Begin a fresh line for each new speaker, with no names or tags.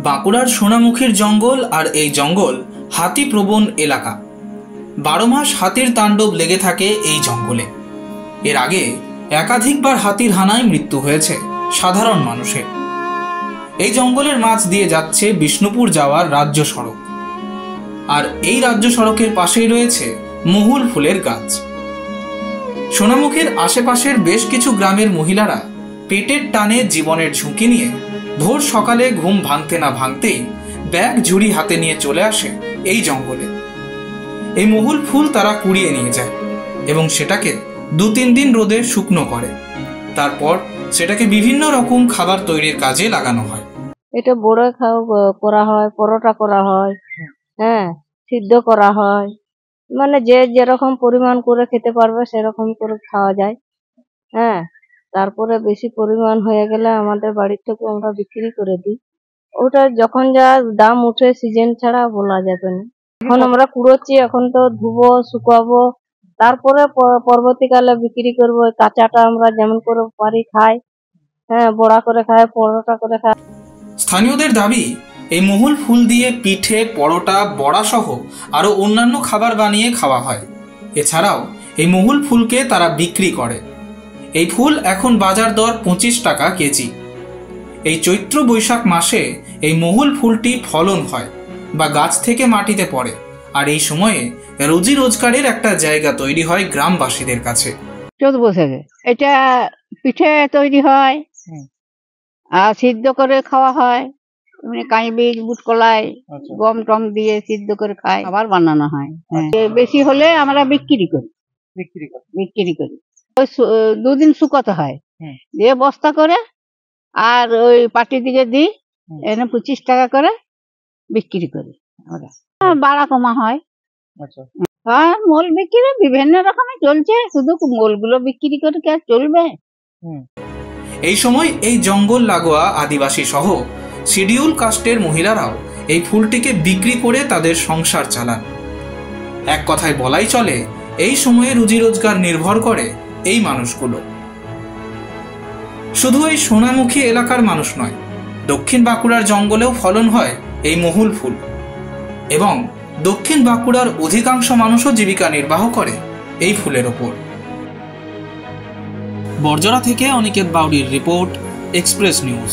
বাঁকুড়ার সোনামুখীর জঙ্গল আর এই জঙ্গল হাতি প্রবণ এলাকা। 12 মাস হাতির তাণ্ডব লেগে থাকে এই জঙ্গলে। এর আগে একাধিকবার হাতির হানায় মৃত্যু হয়েছে সাধারণ মানুষের। এই জঙ্গলের মাঝ দিয়ে যাচ্ছে বিষ্ণুপুর যাওয়ার রাজ্য সড়ক, আর এই রাজ্য সড়কের পাশেই রয়েছে মহুল ফুলের গাছ। সোনামুখীর আশেপাশের বেশ কিছু গ্রামের মহিলারা পেটের টানে জীবনের ঝুঁকি নিয়ে ভোর সকালে ঘুম ভাঙতে না ভাঙতেই ব্যাগ ঝুড়ি হাতে নিয়ে চলে আসে এই জঙ্গলে। এই মহুল ফুল তারা কুড়িয়ে নিয়ে যায় এবং সেটাকে 2-3 দিন রোদে শুকনো করে, তারপর সেটাকে বিভিন্ন রকম খাবার তৈরির কাজে লাগানো হয়।
এটা বড়া করা হয়, পরোটা করা হয়, সিদ্ধ করা হয়, মানে যে যেরকম পরিমাণ করে খেতে পারবে সেরকম করে খাওয়া যায়। তারপরে বেশি পরিমাণ হয়ে গেলে আমাদের বাড়ির থেকে আমরা বিক্রি করে দিই। ওটা যখন যা দাম উঠে সিজন ছাড়া বলা যাবে না। এখন আমরা কুড়োচ্ছি, এখন তো ধুবো, শুকাবো, তারপরে পরবর্তীকালে বিক্রি করবো। কাঁচাটা আমরা যেমন করে পারি খাই, বড়া করে খাই, পরোটা করে খাই।
স্থানীয়দের দাবি, এই মহুল ফুল দিয়ে পিঠে, পরোটা, বড়া সহ আরো অন্যান্য খাবার বানিয়ে খাওয়া হয়। এছাড়াও এই মহুল ফুলকে তারা বিক্রি করে। এই ফুল এখন বাজার দর 25 টাকা কেজি। এই চৈত্র বৈশাখ মাসে এই মহুল ফুলটি ফলন হয় বা গাছ থেকে মাটিতে পড়ে, আর এই সময়ে রুজি রোজগারের একটা জায়গা তৈরি হয় গ্রামবাসীদের কাছে।
চৈত বৈশাখে এটা পিঠে তৈরি হয় আর সিদ্ধ করে খাওয়া হয়। এমনি কাঁই বীজ, বুট কলাই, গম টম দিয়ে সিদ্ধ করে খাই, আবার বানানো হয়। বেশি হলে আমরা বিক্রি করি। ওই 2 দিন শুকাতে হয়, দিয়ে বস্তা করে আর ওই পাটি দিকে দিই, এনে 25 টাকা করে বিক্রি করি আমরা। বাড়া কমা হয়। মোল বিক্রি বিভিন্ন রকমের চলছে, শুধু মোলগুলো বিক্রি করে কি আর চলবে?
এই সময় এই জঙ্গল লাগোয়া আদিবাসী সহ শিডিউল কাস্টের মহিলারাও এই ফুলটিকে বিক্রি করে তাদের সংসার চালান। এক কথায় বলাই চলে, এই সময়ে রুজি রোজগার নির্ভর করে এই মানুষগুলো। শুধু এই সোনামুখী এলাকার মানুষ নয়, দক্ষিণ বাঁকুড়ার জঙ্গলেও ফলন হয় এই মহুল ফুল, এবং দক্ষিণ বাঁকুড়ার অধিকাংশ মানুষও জীবিকা নির্বাহ করে এই ফুলের ওপর। বরজরা থেকে অনিকেত বাউরির রিপোর্ট, এক্সপ্রেস নিউজ।